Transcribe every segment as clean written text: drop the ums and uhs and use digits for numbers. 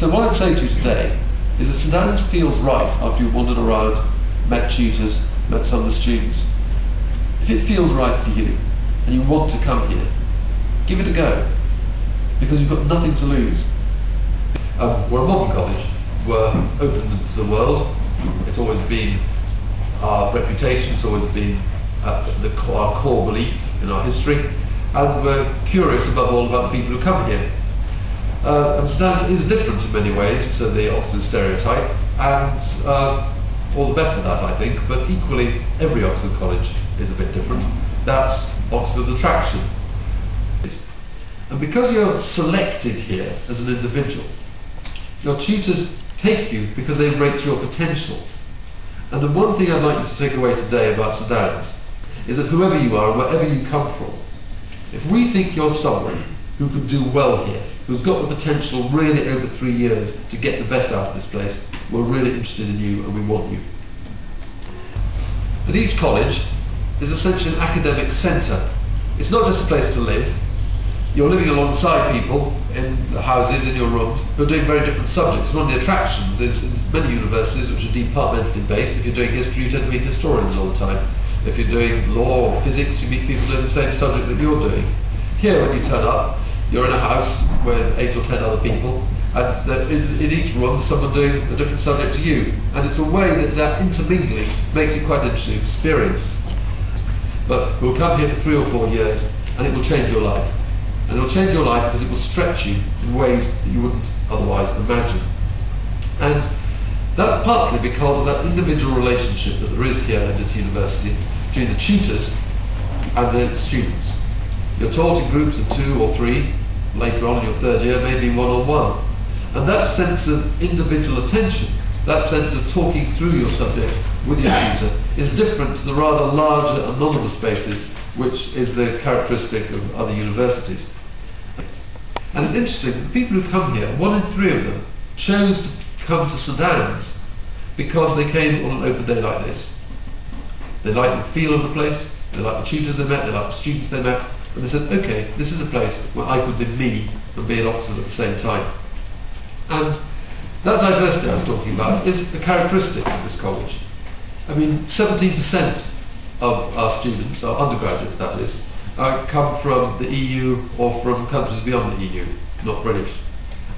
So what I'd say to you today is that St Anne's feels right after you've wandered around, met tutors, met some of the students. If it feels right for you and you want to come here, give it a go, because you've got nothing to lose. We're a modern college. We're open to the world. It's always been our reputation, it's always been our core belief in our history, and we're curious above all about the people who come here. And St Anne's is different in many ways to the Oxford stereotype, and all the better for that, I think, but equally every Oxford college is a bit different. That's Oxford's attraction. And because you're selected here as an individual, your tutors take you because they rate your potential. And the one thing I'd like you to take away today about St Anne's is that whoever you are and wherever you come from, if we think you're someone who could do well here, who's got the potential really over 3 years to get the best out of this place, we're really interested in you and we want you. But each college is essentially an academic centre. It's not just a place to live. You're living alongside people in the houses, in your rooms, who are doing very different subjects. One of the attractions is many universities which are departmentally based. If you're doing history, you tend to meet historians all the time. If you're doing law or physics, you meet people doing the same subject that you're doing. Here, when you turn up, you're in a house with 8 or 10 other people, and in each room someone doing a different subject to you. And it's a way that intermingling makes it quite an interesting experience. But we'll come here for 3 or 4 years, and it will change your life. And it will change your life because it will stretch you in ways that you wouldn't otherwise imagine. And that's partly because of that individual relationship that there is here at this university between the tutors and the students. You're taught in groups of 2 or 3, later on in your 3rd year, maybe one-on-one. And that sense of individual attention, that sense of talking through your subject with your tutor, is different to the rather larger anonymous spaces which is the characteristic of other universities. And it's interesting, the people who come here, 1 in 3 of them chose to come to St Anne's because they came on an open day like this. They liked the feel of the place, they liked the tutors they met, they liked the students they met, and they said, okay, this is a place where I could be me and be at Oxford at the same time. And that diversity I was talking about is a characteristic of this college. I mean, 17% of our students, our undergraduates that is, come from the EU or from countries beyond the EU, not British.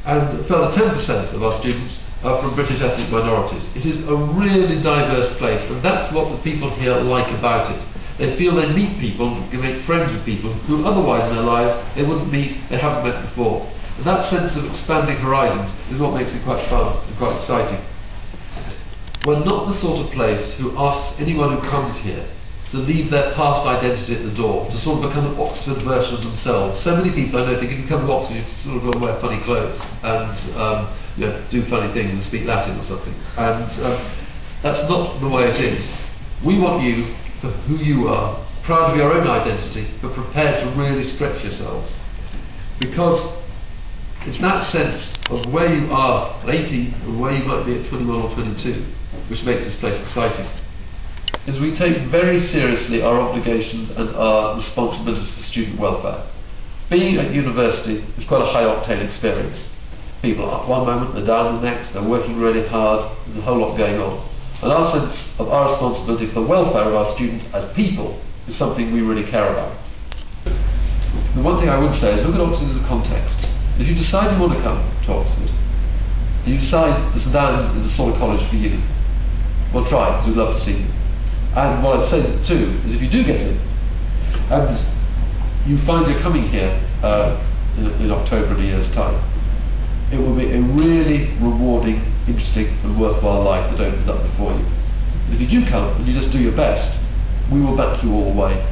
And a further 10% of our students are from British ethnic minorities. It is a really diverse place, and that's what the people here like about it. They feel they meet people, they make friends with people who otherwise in their lives they wouldn't meet, they haven't met before. And that sense of expanding horizons is what makes it quite fun and quite exciting. We're not the sort of place who asks anyone who comes here to leave their past identity at the door, to sort of become an Oxford version of themselves. So many people I know think if you come to Oxford, you sort of got to wear funny clothes and do funny things and speak Latin or something. And that's not the way it is. We want you for who you are, proud of your own identity, but prepared to really stretch yourselves. Because it's that sense of where you are at 18 and where you might be at 21 or 22 which makes this place exciting. Is we take very seriously our obligations and our responsibilities for student welfare. Being at university is quite a high-octane experience. People are up one moment, they're down the next, they're working really hard, there's a whole lot going on. And our sense of our responsibility for the welfare of our students as people is something we really care about. The one thing I would say is look at Oxford in the context. If you decide you want to come to Oxford, and you decide that St Anne's is the sort of college for you, well try, because we'd love to see you. And what I'd say too is if you do get in, and you find you're coming here in October in a year's time, it will be a really rewarding, interesting and worthwhile life that opens up before you. And if you do come and you just do your best, we will back you all the way.